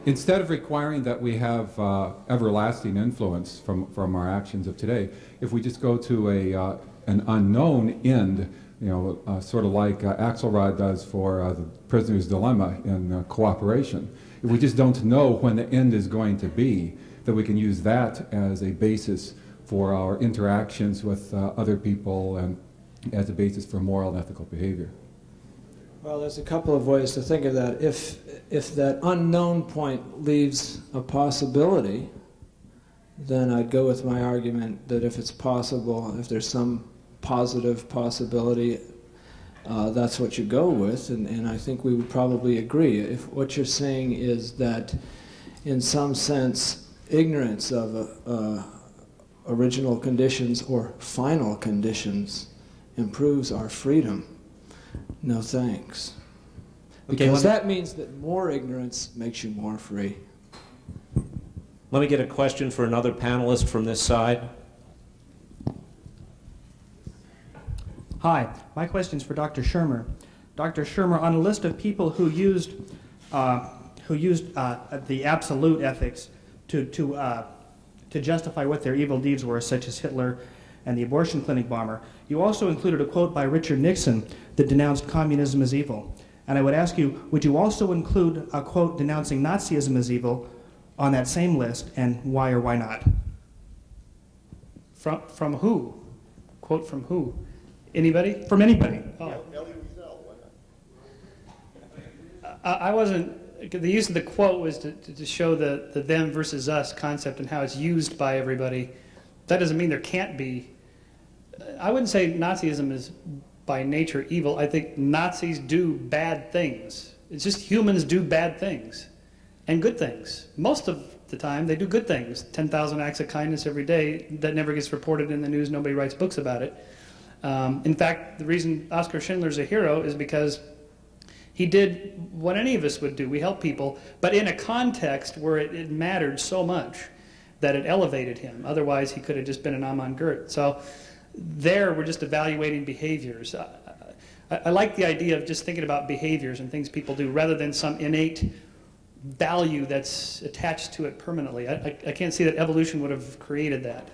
Instead of requiring that we have everlasting influence from our actions of today, if we just go to an unknown end, sort of like Axelrod does for the prisoner's dilemma in cooperation. If we just don't know when the end is going to be, that we can use that as a basis for our interactions with other people and as a basis for moral and ethical behavior. Well, there's a couple of ways to think of that. If that unknown point leaves a possibility, then I'd go with my argument that if it's possible, if there's some positive possibility, that's what you go with, and I think we would probably agree. If what you're saying is that, in some sense, ignorance of original conditions or final conditions improves our freedom, no thanks. Because that means that more ignorance makes you more free. Let me get a question for another panelist from this side. Hi, my question is for Dr. Shermer. Dr. Shermer, on a list of people who used the absolute ethics to justify what their evil deeds were, such as Hitler and the abortion clinic bomber, you also included a quote by Richard Nixon that denounced communism as evil. And I would ask you, would you also include a quote denouncing Nazism as evil on that same list, and why or why not? From who? Quote from who? Anybody? From anybody. Oh. I wasn't, the use of the quote was to show the them versus us concept and how it's used by everybody. That doesn't mean there can't be. I wouldn't say Nazism is by nature evil. I think Nazis do bad things. It's just humans do bad things and good things. Most of the time they do good things. 10,000 acts of kindness every day that never gets reported in the news. Nobody writes books about it. In fact, the reason Oskar Schindler's a hero is because he did what any of us would do. We help people, but in a context where it mattered so much that it elevated him. Otherwise, he could have just been an Amon Gert. So there, we're just evaluating behaviors. I like the idea of just thinking about behaviors and things people do rather than some innate value that's attached to it permanently. I can't see that evolution would have created that.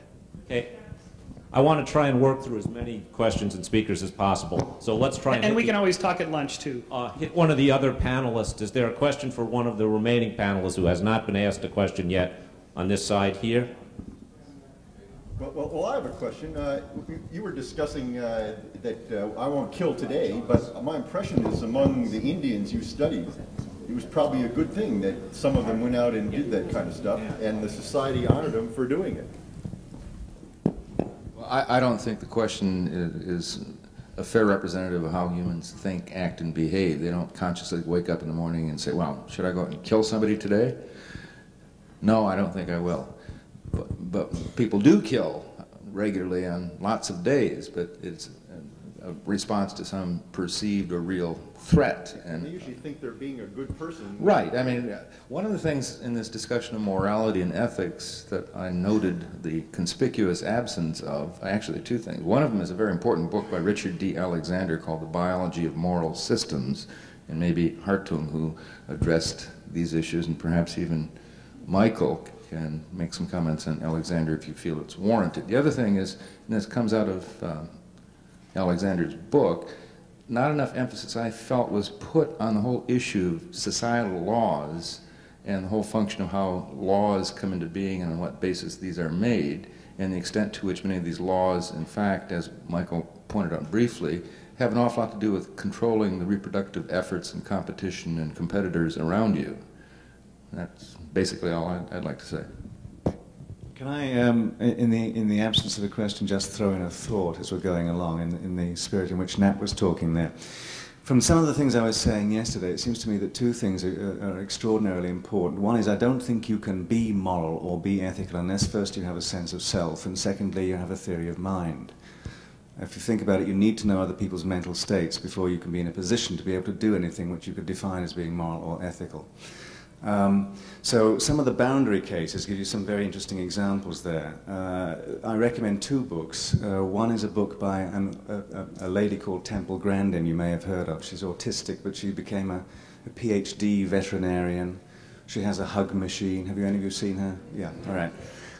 Okay. I want to try and work through as many questions and speakers as possible. So let's try and we can always talk at lunch, too. Hit one of the other panelists. Is there a question for one of the remaining panelists who has not been asked a question yet on this side here? Well, I have a question. You were discussing that I won't kill today, but my impression is among the Indians you studied, it was probably a good thing that some of them went out and did that kind of stuff, and the society honored them for doing it. I don't think the question is a fair representative of how humans think, act, and behave. They don't consciously wake up in the morning and say, well, should I go out and kill somebody today? No, I don't think I will. But people do kill regularly on lots of days, but it's a response to some perceived or real threat. And they usually think they're being a good person. Right. I mean, one of the things in this discussion of morality and ethics that I noted the conspicuous absence of, actually two things. One of them is a very important book by Richard D. Alexander called The Biology of Moral Systems, and maybe Hartung, who addressed these issues, and perhaps even Michael can make some comments on Alexander if you feel it's warranted. The other thing is, and this comes out of Alexander's book, not enough emphasis, I felt, was put on the whole issue of societal laws and the whole function of how laws come into being and on what basis these are made, and the extent to which many of these laws, in fact, as Michael pointed out briefly, have an awful lot to do with controlling the reproductive efforts and competition and competitors around you. That's basically all I'd like to say. Can I, in the absence of a question, just throw in a thought as we're going along, in the spirit in which Nat was talking there? From some of the things I was saying yesterday, it seems to me that two things are extraordinarily important. One is I don't think you can be moral or be ethical unless first you have a sense of self, and secondly you have a theory of mind. If you think about it, you need to know other people's mental states before you can be in a position to be able to do anything which you could define as being moral or ethical. So some of the boundary cases give you some very interesting examples there. I recommend two books. One is a book by a lady called Temple Grandin you may have heard of. She's autistic, but she became a PhD veterinarian. She has a hug machine. Have any of you seen her? Yeah, all right.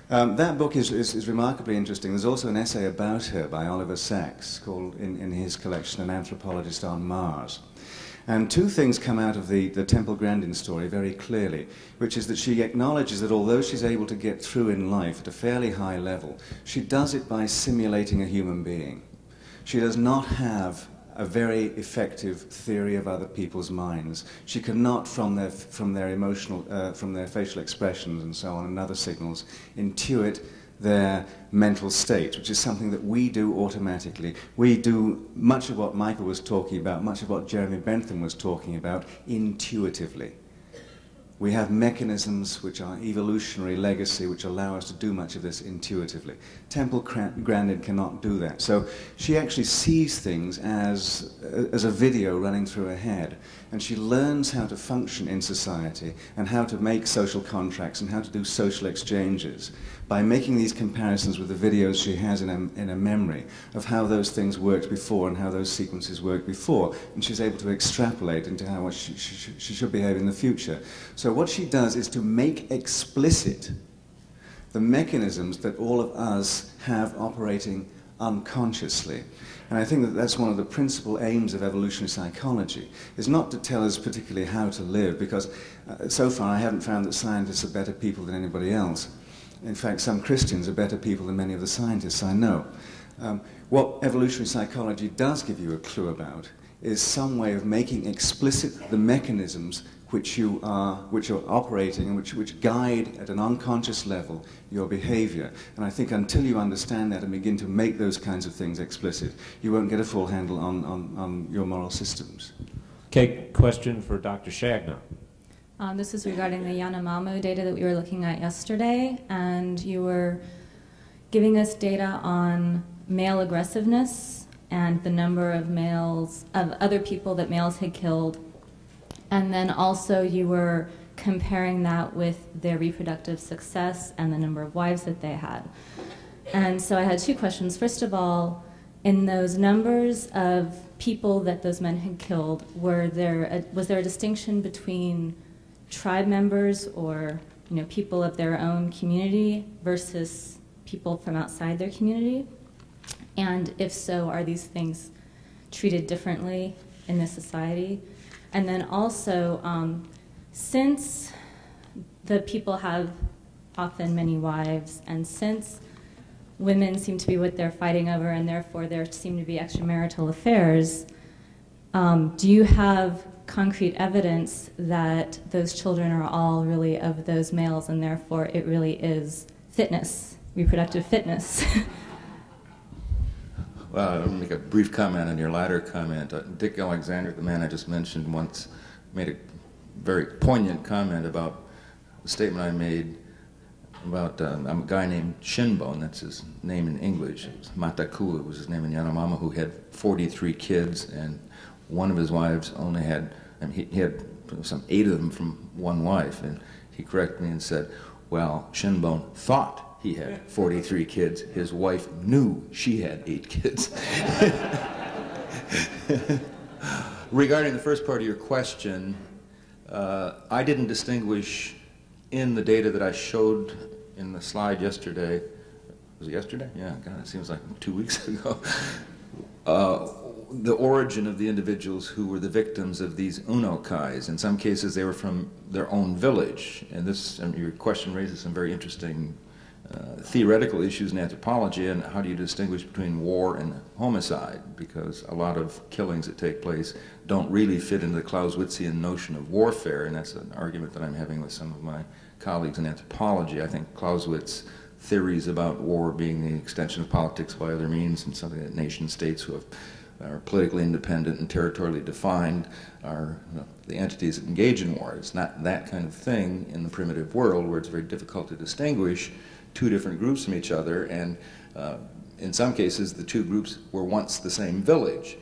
That book is remarkably interesting. There's also an essay about her by Oliver Sacks called, in his collection, An Anthropologist on Mars. And two things come out of the Temple Grandin story very clearly, which is that she acknowledges that although she's able to get through in life at a fairly high level, she does it by simulating a human being. She does not have a very effective theory of other people's minds. She cannot, from their emotional, from their facial expressions and so on and other signals, intuit their mental state, which is something that we do automatically. We do much of what Michael was talking about, much of what Jeremy Bentham was talking about, intuitively. We have mechanisms which are evolutionary legacy which allow us to do much of this intuitively. Temple Grandin cannot do that. So she actually sees things as a video running through her head, and she learns how to function in society and how to make social contracts and how to do social exchanges by making these comparisons with the videos she has in a memory of how those things worked before and how those sequences worked before, and she's able to extrapolate into how she should behave in the future. So what she does is to make explicit the mechanisms that all of us have operating unconsciously. And I think that that's one of the principal aims of evolutionary psychology, is not to tell us particularly how to live, because so far I haven't found that scientists are better people than anybody else. In fact, some Christians are better people than many of the scientists I know. What evolutionary psychology does give you a clue about is some way of making explicit the mechanisms which are operating and which guide at an unconscious level your behavior. And I think until you understand that and begin to make those kinds of things explicit, you won't get a full handle on your moral systems. Okay, question for Dr. Shagna. This is regarding the Yanomamo data that we were looking at yesterday, and you were giving us data on male aggressiveness and the number of other people that males had killed, and then also you were comparing that with their reproductive success and the number of wives that they had. And so I had two questions. First of all, in those numbers of people that those men had killed, was there a distinction between tribe members or people of their own community versus people from outside their community? And if so, are these things treated differently in this society? And then also, since the people have often many wives, and since women seem to be what they're fighting over, and therefore there seem to be extramarital affairs, do you have concrete evidence that those children are all really of those males, and therefore it really is fitness, reproductive fitness? Well, I'll make a brief comment on your latter comment. Dick Alexander, the man I just mentioned, once made a very poignant comment about the statement I made about a guy named Shinbone, that's his name in English. It was Matakula was his name in Yanomamo, who had 43 kids, and one of his wives only had, he had some 8 of them from one wife, and he corrected me and said, well, Shinbone thought he had 43 kids. His wife knew she had 8 kids. Regarding the first part of your question, I didn't distinguish in the data that I showed in the slide yesterday. Was it yesterday? Yeah, God, it seems like 2 weeks ago. The origin of the individuals who were the victims of these unokais. In some cases, they were from their own village. And your question raises some very interesting theoretical issues in anthropology, and how do you distinguish between war and homicide, because a lot of killings that take place don't really fit into the Clausewitzian notion of warfare, and that's an argument that I'm having with some of my colleagues in anthropology. I think Clausewitz theories about war being the extension of politics by other means, and something that nation states who are politically independent and territorially defined are the entities that engage in war. It's not that kind of thing in the primitive world, where it's very difficult to distinguish two different groups from each other, and in some cases the two groups were once the same village.